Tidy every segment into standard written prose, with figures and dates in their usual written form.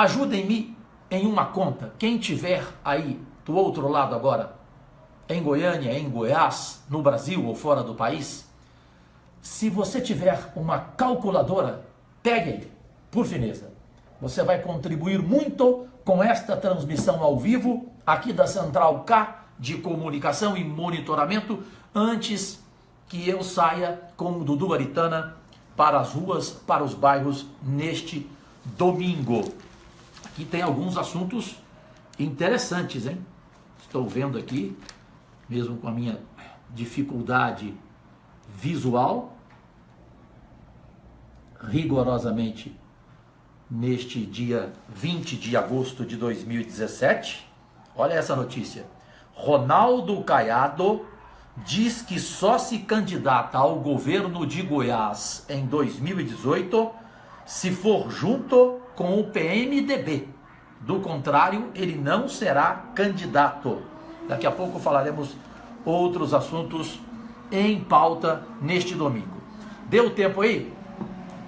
Ajudem-me em uma conta. Quem tiver aí do outro lado agora, em Goiânia, em Goiás, no Brasil ou fora do país, se você tiver uma calculadora, pegue aí, por fineza. Você vai contribuir muito com esta transmissão ao vivo aqui da Central K de Comunicação e Monitoramento, antes que eu saia com o Dudu Aritana para as ruas, para os bairros neste domingo. Aqui tem alguns assuntos interessantes, hein? Estou vendo aqui, mesmo com a minha dificuldade visual, rigorosamente neste dia 20 de agosto de 2017. Olha essa notícia. Ronaldo Caiado diz que só se candidata ao governo de Goiás em 2018 se for junto com o PMDB. Do contrário, ele não será candidato. Daqui a pouco falaremos outros assuntos em pauta neste domingo. Deu tempo aí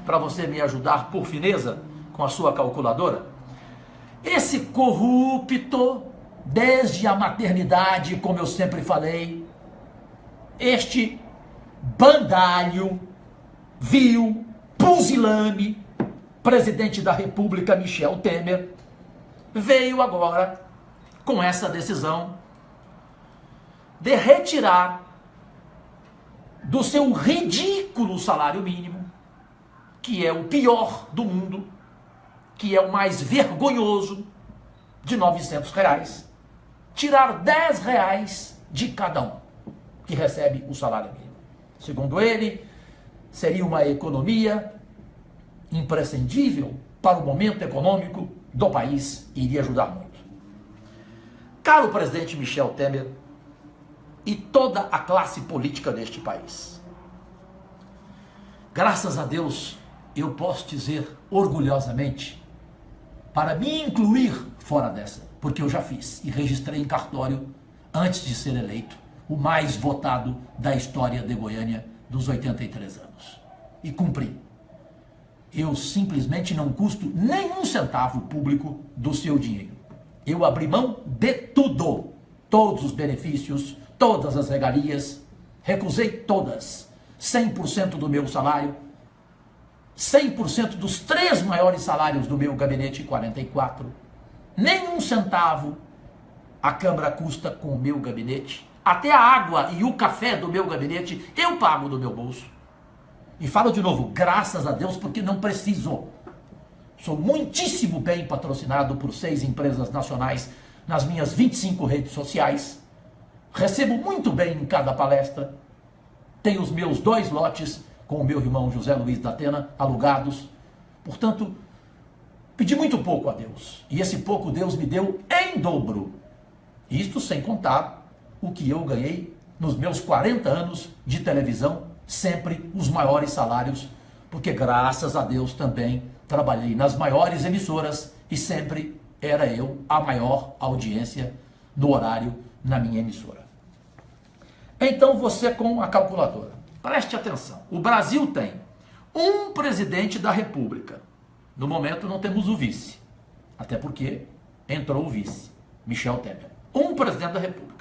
para você me ajudar, por fineza, com a sua calculadora? Esse corrupto, desde a maternidade, como eu sempre falei, este bandalho, vil, pusilânime, presidente da República, Michel Temer, veio agora com essa decisão de retirar do seu ridículo salário mínimo, que é o pior do mundo, que é o mais vergonhoso, de R$900, tirar R$10 de cada um que recebe o salário mínimo. Segundo ele, seria uma economia imprescindível para o momento econômico do país e iria ajudar muito. Caro presidente Michel Temer e toda a classe política deste país, graças a Deus, eu posso dizer orgulhosamente, para me incluir fora dessa, porque eu já fiz e registrei em cartório, antes de ser eleito, o mais votado da história de Goiânia dos 83 anos. E cumpri. Eu simplesmente não custo nenhum centavo público do seu dinheiro. Eu abri mão de tudo, todos os benefícios, todas as regalias, recusei todas, 100% do meu salário, 100% dos 3 maiores salários do meu gabinete, 44, nenhum centavo a Câmara custa com o meu gabinete, até a água e o café do meu gabinete eu pago do meu bolso. E falo de novo, graças a Deus, porque não preciso. Sou muitíssimo bem patrocinado por 6 empresas nacionais nas minhas 25 redes sociais. Recebo muito bem em cada palestra. Tenho os meus 2 lotes com o meu irmão José Luiz da Atena, alugados. Portanto, pedi muito pouco a Deus. E esse pouco Deus me deu em dobro. Isto sem contar o que eu ganhei nos meus 40 anos de televisão, sempre os maiores salários, porque graças a Deus também trabalhei nas maiores emissoras e sempre era eu a maior audiência no horário na minha emissora. Então você com a calculadora, preste atenção, o Brasil tem um presidente da República, no momento não temos o vice, até porque entrou o vice, Michel Temer, um presidente da República.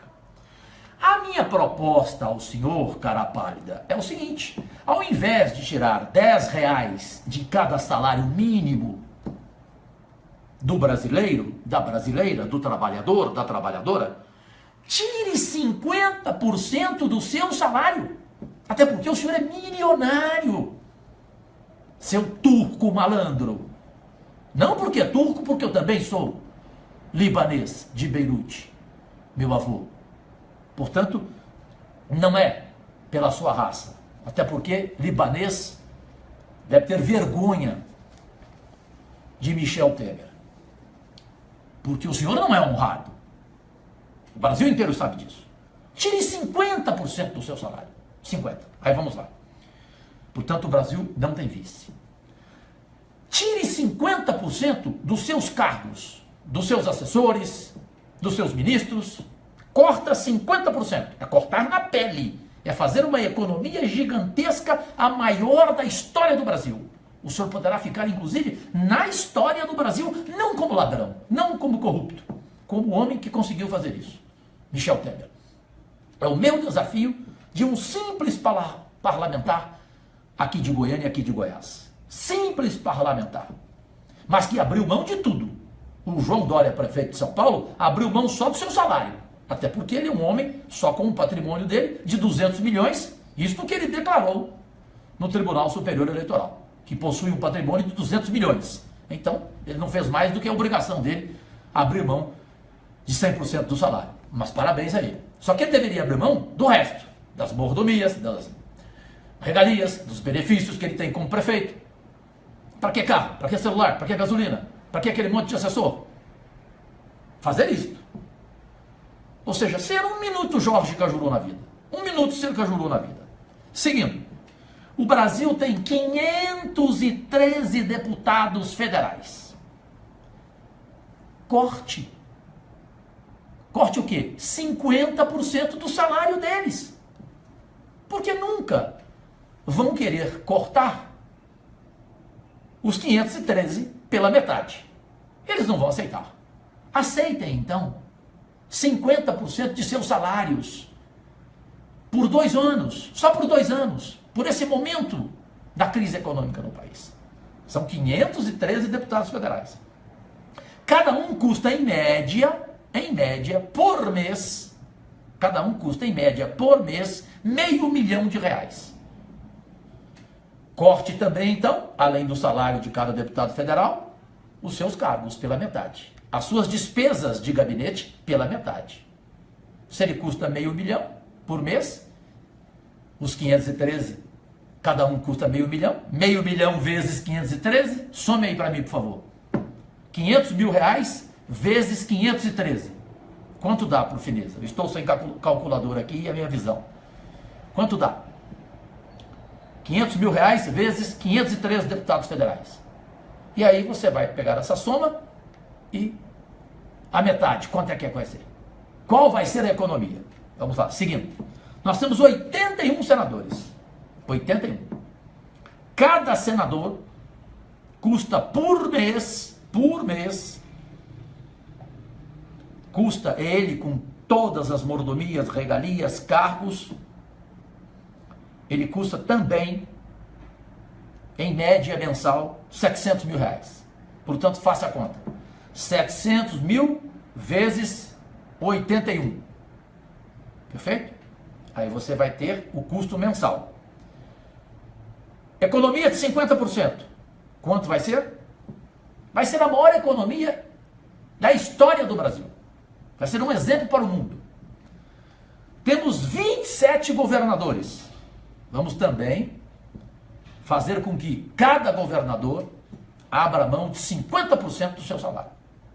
A minha proposta ao senhor, cara pálida, é o seguinte: ao invés de tirar R$10 de cada salário mínimo do brasileiro, da brasileira, do trabalhador, da trabalhadora, tire 50% do seu salário. Até porque o senhor é milionário, seu turco malandro. Não porque é turco, porque eu também sou libanês de Beirute, meu avô. Portanto, não é pela sua raça. Até porque libanês deve ter vergonha de Michel Temer. Porque o senhor não é honrado. O Brasil inteiro sabe disso. Tire 50% do seu salário. 50%. Aí vamos lá. Portanto, o Brasil não tem vice. Tire 50% dos seus cargos, dos seus assessores, dos seus ministros. Corta 50%, é cortar na pele, é fazer uma economia gigantesca, a maior da história do Brasil. O senhor poderá ficar, inclusive, na história do Brasil, não como como ladrão, não como corrupto, como homem que conseguiu fazer isso. Michel Temer. É o meu desafio de um simples parlamentar aqui de Goiânia e aqui de Goiás. Simples parlamentar, mas que abriu mão de tudo. O João Dória, prefeito de São Paulo, abriu mão só do seu salário. Até porque ele é um homem só com um patrimônio dele de 200 milhões, isto que ele declarou no Tribunal Superior Eleitoral, que possui um patrimônio de 200 milhões. Então, ele não fez mais do que a obrigação dele abrir mão de 100% do salário. Mas parabéns a ele. Só que ele deveria abrir mão do resto, das mordomias, das regalias, dos benefícios que ele tem como prefeito. Para que carro? Para que celular? Para que gasolina? Para que aquele monte de assessor? Fazer isso. Ou seja, ser um minuto Jorge Cajuru na vida. Um minuto ser Cajuru na vida. Seguindo. O Brasil tem 513 deputados federais. Corte. Corte o quê? 50% do salário deles. Porque nunca vão querer cortar os 513 pela metade. Eles não vão aceitar. Aceitem, então, 50% de seus salários por 2 anos, só por 2 anos, por esse momento da crise econômica no país. São 513 deputados federais. Cada um custa em média, por mês, cada um custa em média por mês R$500 mil. Corte também, então, além do salário de cada deputado federal, os seus cargos pela metade. As suas despesas de gabinete pela metade. Se ele custa R$500 mil por mês, os 513, cada um custa R$500 mil. R$500 mil vezes 513, some aí para mim, por favor. R$500 mil vezes 513. Quanto dá, por fineza? Eu estou sem calculadora aqui e a minha visão. Quanto dá? R$500 mil vezes 513 deputados federais. E aí você vai pegar essa soma e a metade, quanto é que vai ser? Qual vai ser a economia? Vamos lá, seguindo. Nós temos 81 senadores. 81. Cada senador custa por mês, custa ele com todas as mordomias, regalias, cargos, ele custa também, em média mensal, R$700 mil. Portanto, faça a conta. 700 mil vezes 81. Perfeito? Aí você vai ter o custo mensal. Economia de 50%. Quanto vai ser? Vai ser a maior economia da história do Brasil. Vai ser um exemplo para o mundo. Temos 27 governadores. Vamos também fazer com que cada governador abra mão de 50% do seu salário.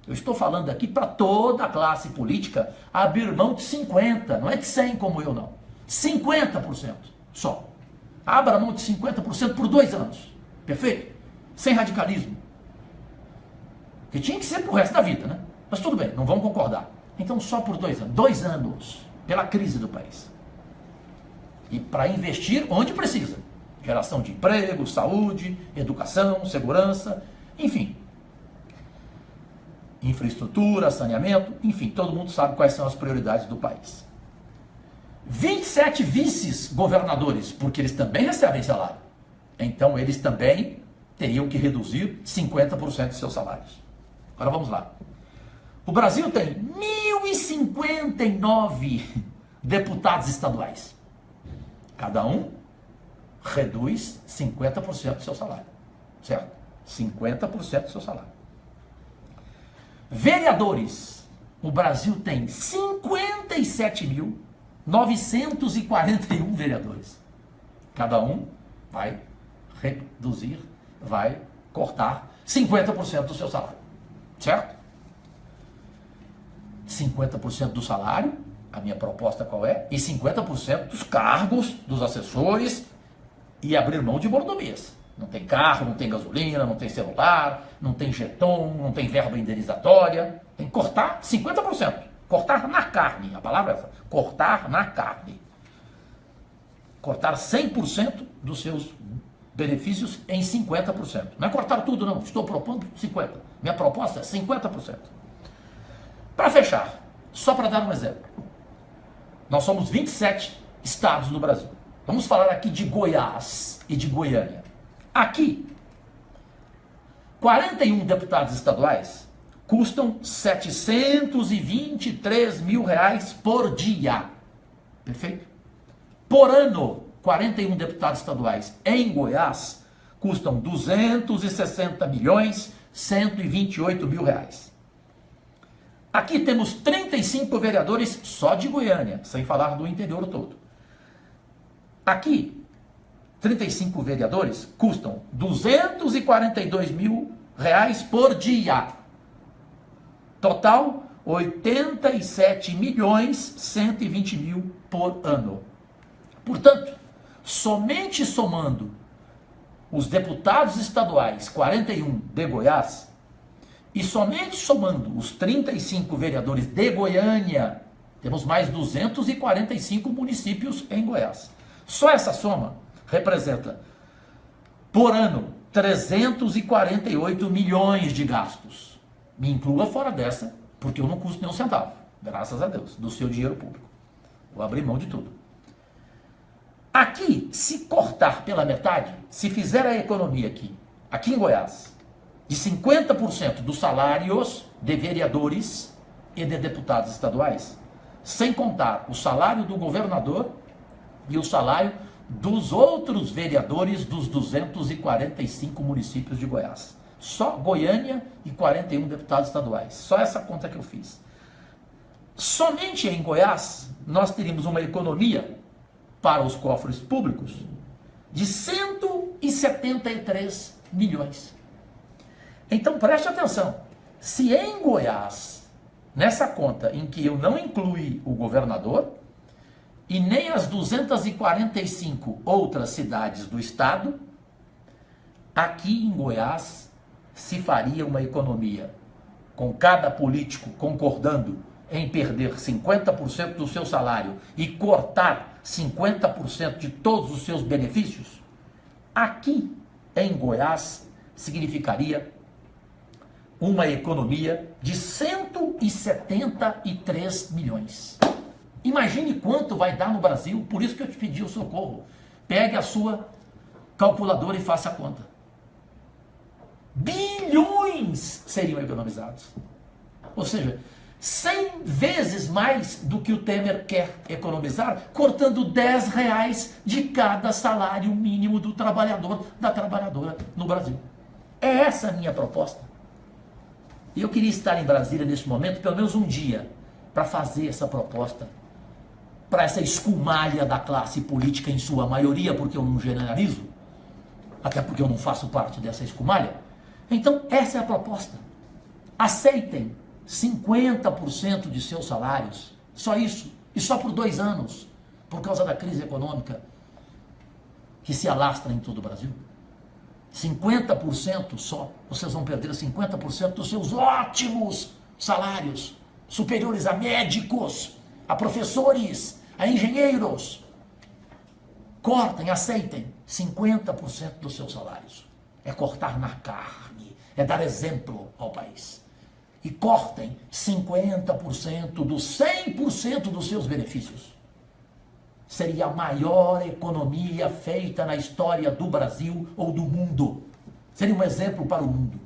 Eu estou falando aqui para toda a classe política abrir mão de 50%, não é de 100% como eu não. 50% só. Abra mão de 50% por 2 anos. Perfeito? Sem radicalismo. Que tinha que ser pro resto da vida, né? Mas tudo bem, não vamos concordar. Então só por 2 anos. 2 anos pela crise do país. E para investir onde precisa. Geração de emprego, saúde, educação, segurança, enfim. Infraestrutura, saneamento, enfim, todo mundo sabe quais são as prioridades do país. 27 vices-governadores, porque eles também recebem salário. Então eles também teriam que reduzir 50% de seus salários. Agora vamos lá. O Brasil tem 1.059 deputados estaduais. Cada um reduz 50% do seu salário. Certo? 50% do seu salário. Vereadores. O Brasil tem 57.941 vereadores. Cada um vai reduzir, vai cortar 50% do seu salário. Certo? 50% do salário, a minha proposta qual é? E 50% dos cargos, dos assessores, e abrir mão de mordomias. Não tem carro, não tem gasolina, não tem celular, não tem jeton, não tem verba indenizatória. Tem que cortar 50%. Cortar na carne, a palavra é essa. Cortar na carne. Cortar 100% dos seus benefícios em 50%. Não é cortar tudo, não. Estou propondo 50%. Minha proposta é 50%. Para fechar, só para dar um exemplo. Nós somos 27 estados no Brasil. Vamos falar aqui de Goiás e de Goiânia. Aqui, 41 deputados estaduais custam 723 mil reais por dia. Perfeito? Por ano, 41 deputados estaduais em Goiás custam 260 milhões 128 mil reais. Aqui temos 35 vereadores só de Goiânia, sem falar do interior todo. Aqui, 35 vereadores custam 242 mil reais por dia. Total, 87 milhões 120 mil por ano. Portanto, somente somando os deputados estaduais, 41 de Goiás, e somente somando os 35 vereadores de Goiânia, temos mais 245 municípios em Goiás. Só essa soma representa, por ano, 348 milhões de gastos. Me inclua fora dessa, porque eu não custo nem um centavo, graças a Deus, do seu dinheiro público. Vou abrir mão de tudo. Aqui, se cortar pela metade, se fizer a economia aqui em Goiás, de 50% dos salários de vereadores e de deputados estaduais, sem contar o salário do governador e o salário dos outros vereadores dos 245 municípios de Goiás. Só Goiânia e 41 deputados estaduais. Só essa conta que eu fiz. Somente em Goiás, nós teríamos uma economia para os cofres públicos de 173 milhões. Então preste atenção, se em Goiás, nessa conta em que eu não incluí o governador, e nem as 245 outras cidades do estado, aqui em Goiás se faria uma economia com cada político concordando em perder 50% do seu salário e cortar 50% de todos os seus benefícios. Aqui em Goiás significaria uma economia de 173 milhões. Imagine quanto vai dar no Brasil, por isso que eu te pedi o socorro. Pegue a sua calculadora e faça a conta. Bilhões seriam economizados. Ou seja, 100 vezes mais do que o Temer quer economizar, cortando R$10 de cada salário mínimo do trabalhador, da trabalhadora no Brasil. É essa a minha proposta. E eu queria estar em Brasília neste momento, pelo menos um dia, para fazer essa proposta, para essa escumalha da classe política em sua maioria, porque eu não generalizo, até porque eu não faço parte dessa escumalha. Então, essa é a proposta. Aceitem 50% de seus salários, só isso, e só por 2 anos, por causa da crise econômica que se alastra em todo o Brasil. 50% só, vocês vão perder 50% dos seus ótimos salários, superiores a médicos, a professores, a engenheiros. Cortem, aceitem 50% dos seus salários. É cortar na carne, é dar exemplo ao país. E cortem 50% dos 100% dos seus benefícios. Seria a maior economia feita na história do Brasil ou do mundo. Seria um exemplo para o mundo.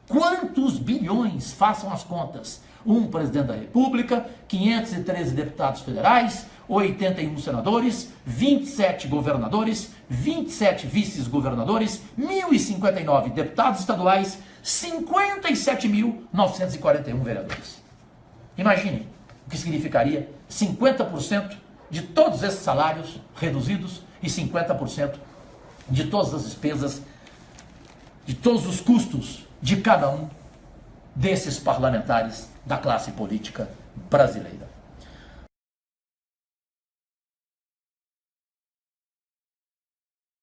Quantos bilhões, façam as contas, um presidente da República, 513 deputados federais, 81 senadores, 27 governadores, 27 vice-governadores, 1.059 deputados estaduais, 57.941 vereadores. Imaginem o que significaria 50% de todos esses salários reduzidos e 50% de todas as despesas, de todos os custos de cada um desses parlamentares da classe política brasileira.